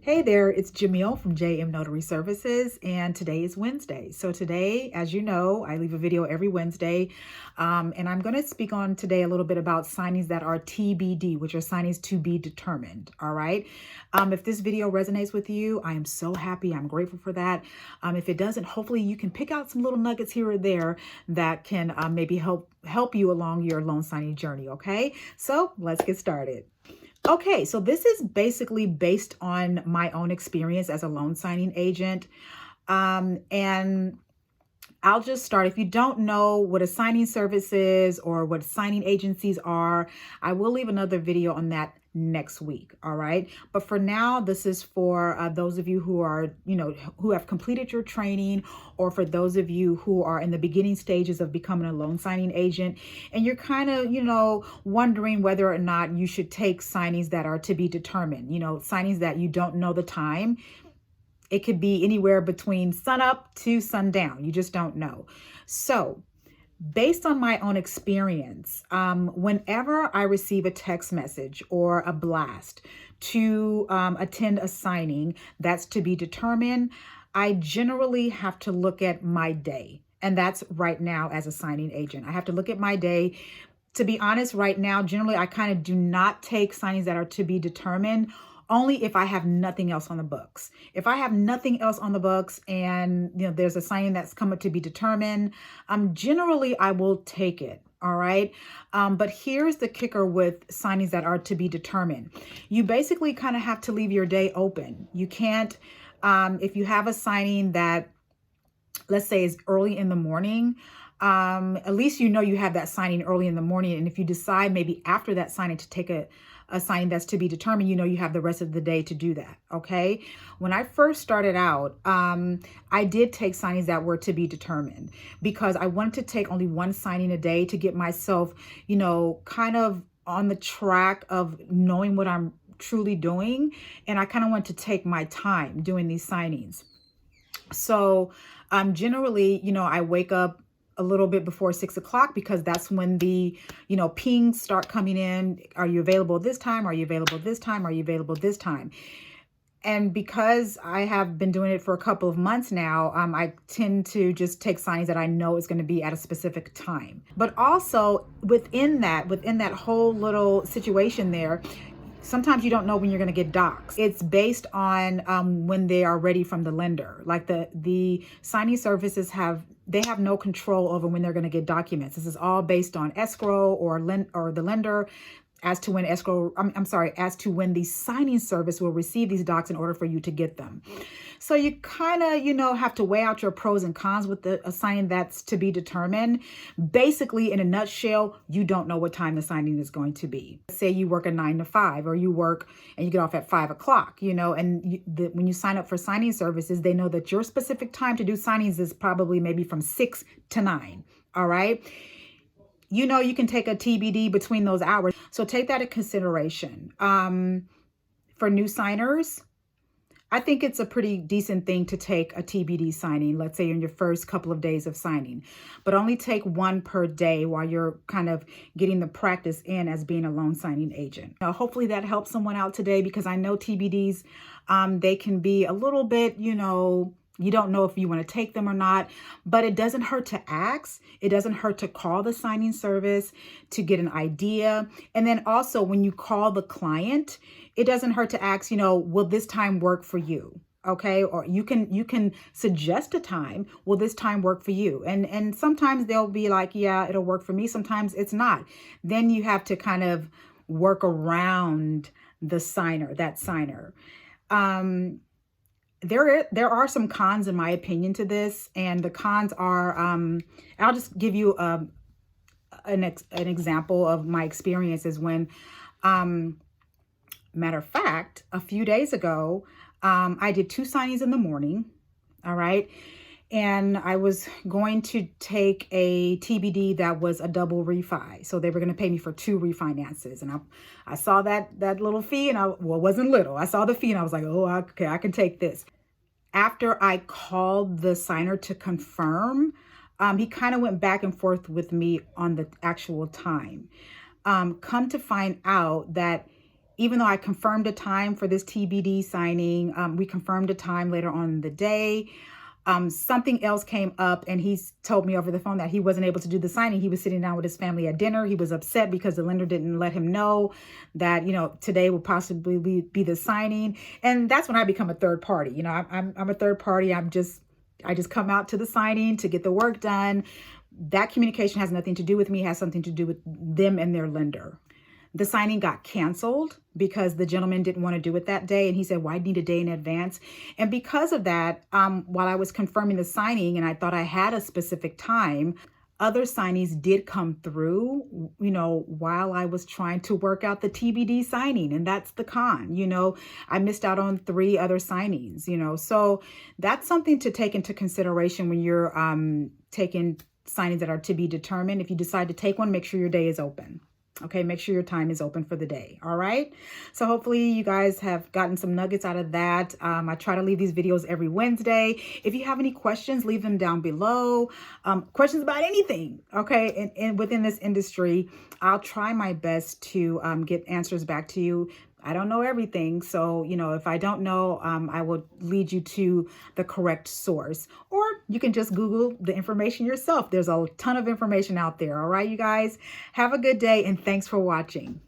Hey there, it's Jamil from JM Notary Services, and today is Wednesday. So today, as you know, I leave a video every Wednesday, and I'm going to speak on today a little bit about signings that are TBD, which are signings to be determined. All right. If this video resonates with you, I am so happy. I'm grateful for that. If it doesn't, hopefully you can pick out some little nuggets here or there that can maybe help you along your loan signing journey. Okay. So let's get started. Okay, so this is basically based on my own experience as a loan signing agent. And I'll just start. If you don't know what a signing service is or what signing agencies are, I will leave another video on that next week. All right. But for now, this is for those of you who are, who have completed your training, or for those of you who are in the beginning stages of becoming a loan signing agent. And you're kind of, wondering whether or not you should take signings that are to be determined, signings that you don't know the time. It could be anywhere between sunup to sundown. You just don't know. So based on my own experience, whenever I receive a text message or a blast to attend a signing that's to be determined, I generally have to look at my day. And that's right now as a signing agent. I have to look at my day. To be honest, right now, generally, I kind of do not take signings that are to be determined, only if I have nothing else on the books. If I have nothing else on the books and there's a signing that's coming to be determined, generally I will take it. All right. But here's the kicker with signings that are to be determined. You basically kind of have to leave your day open. You can't, if you have a signing that, let's say, is early in the morning, at least you have that signing early in the morning. And if you decide maybe after that signing to take a signing that's to be determined, you have the rest of the day to do that. Okay. When I first started out, I did take signings that were to be determined because I wanted to take only one signing a day to get myself, kind of on the track of knowing what I'm truly doing. And I kind of want to take my time doing these signings. So generally, I wake up a little bit before 6 o'clock because that's when the, pings start coming in. Are you available this time? Are you available this time? Are you available this time? And because I have been doing it for a couple of months now, I tend to just take signings that I know is going to be at a specific time. But also within that whole little situation there, sometimes you don't know when you're going to get docs. It's based on when they are ready from the lender. Like the signing services have no control over when they're going to get documents. This is all based on escrow or the lender as to when as to when the signing service will receive these docs in order for you to get them. So you kind of, have to weigh out your pros and cons with a signing that's to be determined. Basically, in a nutshell, you don't know what time the signing is going to be. Say you work a 9 to 5, or you work and you get off at 5 o'clock, and when you sign up for signing services, they know that your specific time to do signings is probably maybe from 6 to 9. All right. You can take a TBD between those hours. So take that into consideration. For new signers, I think it's a pretty decent thing to take a TBD signing, let's say in your first couple of days of signing, but only take one per day while you're kind of getting the practice in as being a loan signing agent. Hopefully that helps someone out today, because I know TBDs, they can be a little bit, you don't know if you want to take them or not, but it doesn't hurt to ask. It doesn't hurt to call the signing service to get an idea. And then also when you call the client, it doesn't hurt to ask, will this time work for you? Okay. Or you can suggest a time. Will this time work for you? And sometimes they'll be like, yeah, it'll work for me. Sometimes it's not. Then you have to kind of work around that signer. There are some cons, in my opinion, to this, and the cons are, I'll just give you an example of my experiences when, matter of fact, a few days ago, I did 2 signings in the morning. All right. And I was going to take a TBD that was a double refi. So they were going to pay me for 2 refinances. And I saw that little fee, and it wasn't little. I saw the fee and I was like, oh, okay, I can take this. After I called the signer to confirm, he kind of went back and forth with me on the actual time. Come to find out that even though I confirmed a time for this TBD signing, we confirmed a time later on in the day. Something else came up, and he's told me over the phone that he wasn't able to do the signing. He was sitting down with his family at dinner. He was upset because the lender didn't let him know that, today will possibly be the signing. And that's when I become a third party. I'm a third party. I just come out to the signing to get the work done. That communication has nothing to do with me. It has something to do with them and their lender. The signing got canceled because the gentleman didn't want to do it that day. And he said, well, I need a day in advance. And because of that, while I was confirming the signing and I thought I had a specific time, other signings did come through, while I was trying to work out the TBD signing. And that's the con, I missed out on 3 other signings, so that's something to take into consideration when you're taking signings that are to be determined. If you decide to take one, make sure your day is open. Okay, make sure your time is open for the day. All right. So hopefully you guys have gotten some nuggets out of that. I try to leave these videos every Wednesday. If you have any questions, leave them down below. Questions about anything. Okay. And within this industry, I'll try my best to get answers back to you. I don't know everything. So, if I don't know, I will lead you to the correct source, or you can just Google the information yourself. There's a ton of information out there. All right, you guys, have a good day, and thanks for watching.